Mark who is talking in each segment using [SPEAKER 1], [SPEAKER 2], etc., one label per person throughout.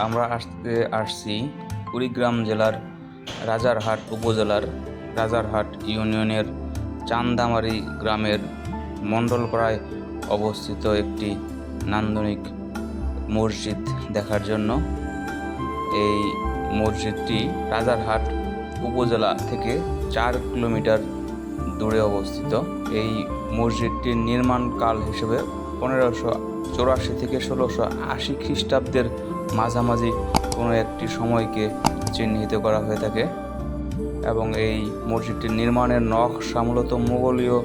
[SPEAKER 1] আমরা আসছি কুড়িগ্রাম জেলার রাজারহাট উপজেলার রাজারহাট ইউনিয়নের চান্দামারি গ্রামের মণ্ডলপাড়ায় অবস্থিত একটি নান্দনিক মসজিদ দেখার জন্য। এই মসজিদটি রাজারহাট উপজেলা থেকে 4 কিলোমিটার দূরে অবস্থিত। এই মসজিদটির নির্মাণকাল হিসেবে 1584 থেকে 1680 খ্রিস্টাব্দের মাঝামাঝি কোনো একটি সময়কে চিহ্নিত করা হয়ে থাকে এবং এই মসজিদটির নির্মাণের নকশা মূলত মোগলীয়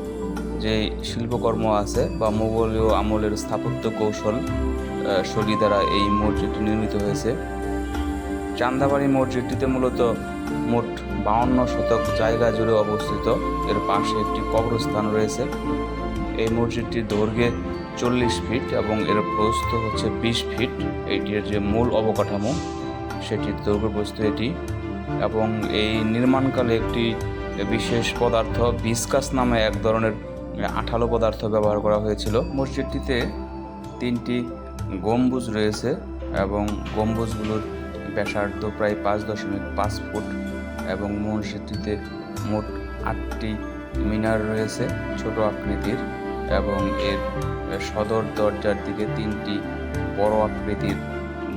[SPEAKER 1] যে শিল্পকর্ম আছে বা মোগলীয় আমলের স্থাপত্য কৌশল শৈলী দ্বারা এই মসজিদটি নির্মিত হয়েছে। চান্দাবাড়ি মসজিদটিতে মূলত মোট 52 শতক জায়গা জুড়ে অবস্থিত। এর পাশে একটি কবরস্থান রয়েছে। এই মসজিদটির দৈর্ঘ্যে 40 ফিট এবং এর প্রস্থ হচ্ছে 20 ফিট। এইটির যে মূল অবকাঠামো সেটির দৈর্ঘ্য প্রস্থ এটি, এবং এই নির্মাণকালে একটি বিশেষ পদার্থ ভিসকাস নামে এক ধরনের আঠালো পদার্থ ব্যবহার করা হয়েছিল। মসজিদটিতে 3টি গম্বুজ রয়েছে এবং গম্বুজগুলোর ব্যাসার্ধ প্রায় 5.5 ফুট এবং মসজিদটিতে মোট 8টি মিনার রয়েছে ছোট আকৃতির, এবং এর সদর দরজার দিকে 3টি বড় আকৃতির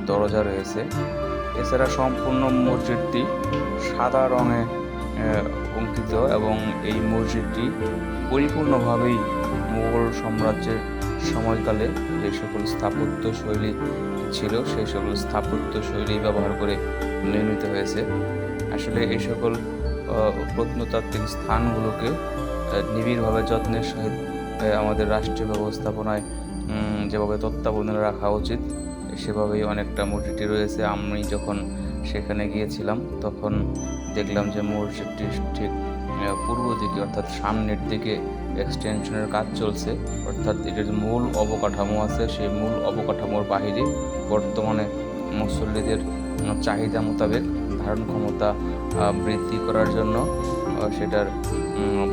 [SPEAKER 1] দরজা রয়েছে। এছাড়া সম্পূর্ণ মসজিদটি সাদা রঙে অঙ্কিত এবং এই মসজিদটি পরিপূর্ণভাবেই মুঘল সাম্রাজ্যের সময়কালে যে সকল স্থাপত্য শৈলী ছিল সেই সকল স্থাপত্য শৈলী ব্যবহার করে নির্মিত হয়েছে। আসলে এই সকল প্রত্নতাত্ত্বিক স্থানগুলোকে নিবিড়ভাবে যত্নের সহিত আমাদের রাষ্ট্রীয় ব্যবস্থাপনায় যেভাবে তত্ত্বাবধানে রাখা উচিত সেভাবেই অনেকটা মসজিদটি রয়েছে। আমি যখন সেখানে গিয়েছিলাম তখন দেখলাম যে মসজিদটি ঠিক পূর্ব দিকে অর্থাৎ সামনের দিকে এক্সটেনশনের কাজ চলছে, অর্থাৎ এটার যে মূল অবকাঠামো আছে সেই মূল অবকাঠামোর বাহিরে বর্তমানে মুসল্লিদের চাহিদা মোতাবেক ধারণ ক্ষমতা বৃদ্ধি করার জন্য সেটার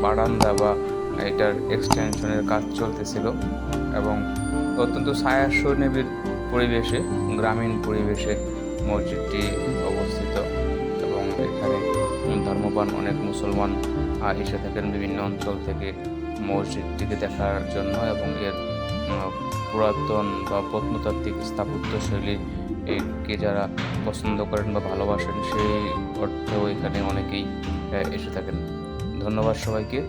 [SPEAKER 1] বারান্দা বা এটার এক্সটেনশনের কাজ চলতেছিল এবং অত্যন্ত ছায়াশয় নিবিড় পরিবেশে, গ্রামীণ পরিবেশে মসজিদটি অবস্থিত এবং এখানে ধর্মপ্রাণ অনেক মুসলমান এসে থাকেন বিভিন্ন অঞ্চল থেকে মসজিদটিকে দেখার জন্য এবং এর পুরাতন বা প্রত্নতাত্ত্বিক স্থাপত্য শৈলীকে যারা পছন্দ করেন বা ভালোবাসেন সেই অর্থেও এখানে অনেকেই এসে থাকেন। ধন্যবাদ সবাইকে।